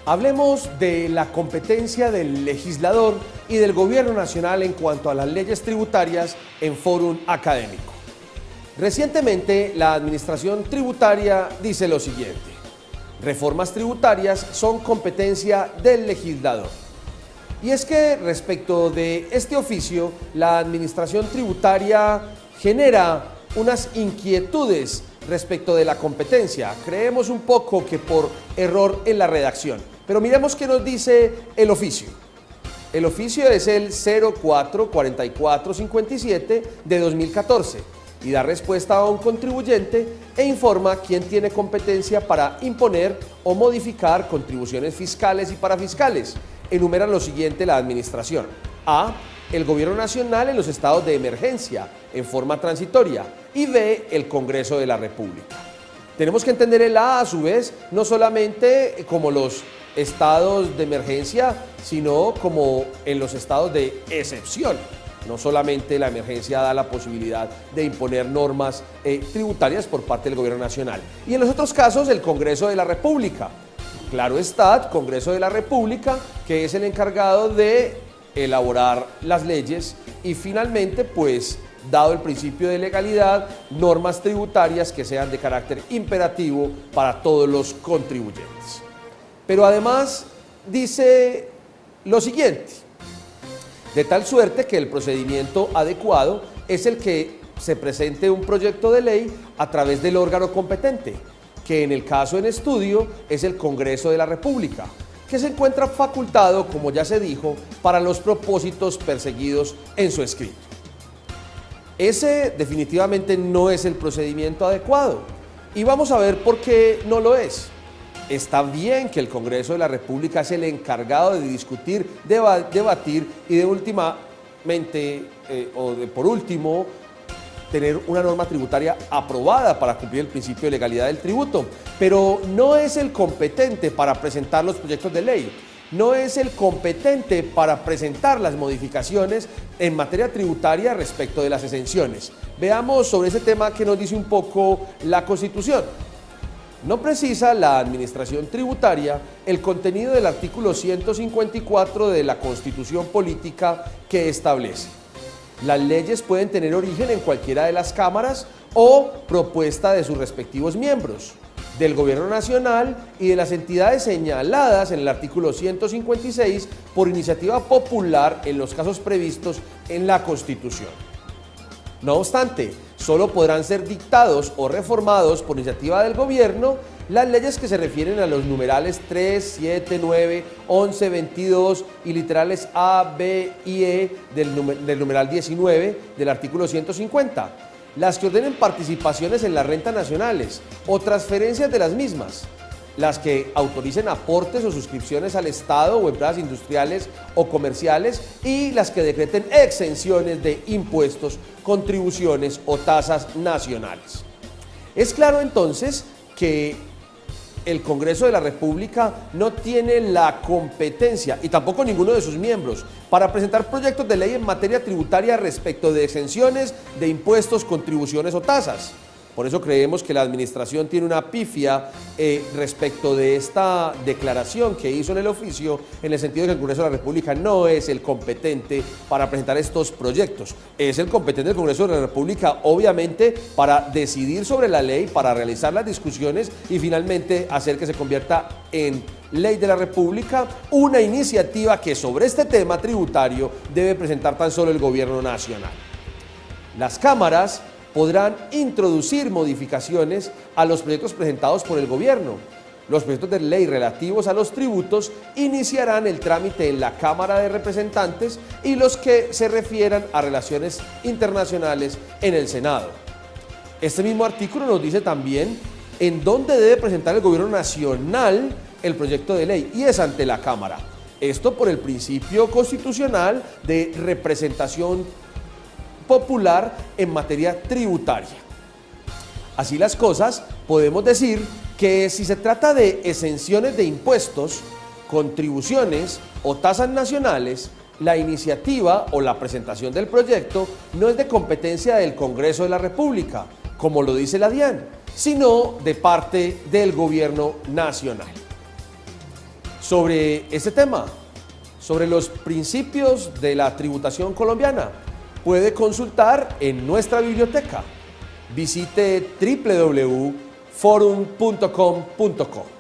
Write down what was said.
Hablemos de la competencia del legislador y del gobierno nacional en cuanto a las leyes tributarias en fórum académico. Recientemente, la administración tributaria dice lo siguiente: reformas tributarias son competencia del legislador. Y es que respecto de este oficio, la administración tributaria genera unas inquietudes respecto de la competencia. Creemos un poco que por error en la redacción. Pero miremos qué nos dice el oficio. El oficio es el 044457 de 2014 y da respuesta a un contribuyente e informa quién tiene competencia para imponer o modificar contribuciones fiscales y parafiscales. Enumera lo siguiente la administración: A, el gobierno nacional en los estados de emergencia en forma transitoria, y B, el Congreso de la República. Tenemos que entender el A su vez no solamente como los estados de emergencia, sino como en los estados de excepción. No solamente la emergencia da la posibilidad de imponer normas tributarias por parte del gobierno nacional. Y en los otros casos, el Congreso de la República. Claro está, Congreso de la República, que es el encargado de elaborar las leyes y finalmente, pues, dado el principio de legalidad, normas tributarias que sean de carácter imperativo para todos los contribuyentes. Pero además dice lo siguiente: de tal suerte que el procedimiento adecuado es el que se presente un proyecto de ley a través del órgano competente, que en el caso en estudio es el Congreso de la República, que se encuentra facultado, como ya se dijo, para los propósitos perseguidos en su escrito. Ese definitivamente no es el procedimiento adecuado y vamos a ver por qué no lo es. Está bien que el Congreso de la República es el encargado de discutir, debatir y de últimamente, por último, tener una norma tributaria aprobada para cumplir el principio de legalidad del tributo, pero no es el competente para presentar los proyectos de ley, no es el competente para presentar las modificaciones en materia tributaria respecto de las exenciones. Veamos sobre ese tema que nos dice un poco la Constitución. No precisa la administración tributaria el contenido del artículo 154 de la Constitución Política, que establece: las leyes pueden tener origen en cualquiera de las cámaras o propuesta de sus respectivos miembros, del Gobierno Nacional y de las entidades señaladas en el artículo 156 por iniciativa popular en los casos previstos en la Constitución. No obstante, solo podrán ser dictados o reformados por iniciativa del Gobierno las leyes que se refieren a los numerales 3, 7, 9, 11, 22 y literales A, B y E del numeral 19 del artículo 150, las que ordenen participaciones en las rentas nacionales o transferencias de las mismas, las que autoricen aportes o suscripciones al Estado o empresas industriales o comerciales y las que decreten exenciones de impuestos, contribuciones o tasas nacionales. Es claro entonces que el Congreso de la República no tiene la competencia, y tampoco ninguno de sus miembros, para presentar proyectos de ley en materia tributaria respecto de exenciones de impuestos, contribuciones o tasas. Por eso creemos que la administración tiene una pifia respecto de esta declaración que hizo en el oficio, en el sentido de que el Congreso de la República no es el competente para presentar estos proyectos. Es el competente del Congreso de la República, obviamente, para decidir sobre la ley, para realizar las discusiones y finalmente hacer que se convierta en ley de la República una iniciativa que sobre este tema tributario debe presentar tan solo el Gobierno Nacional. Las cámaras podrán introducir modificaciones a los proyectos presentados por el gobierno. Los proyectos de ley relativos a los tributos iniciarán el trámite en la Cámara de Representantes y los que se refieran a relaciones internacionales en el Senado. Este mismo artículo nos dice también en dónde debe presentar el gobierno nacional el proyecto de ley, y es ante la Cámara. Esto por el principio constitucional de representación popular en materia tributaria. Así las cosas, podemos decir que si se trata de exenciones de impuestos, contribuciones o tasas nacionales, la iniciativa o la presentación del proyecto no es de competencia del Congreso de la República, como lo dice la DIAN, sino de parte del Gobierno Nacional. sobre este tema, sobre los principios de la tributación colombiana, puede consultar en nuestra biblioteca. Visite www.forum.com.co.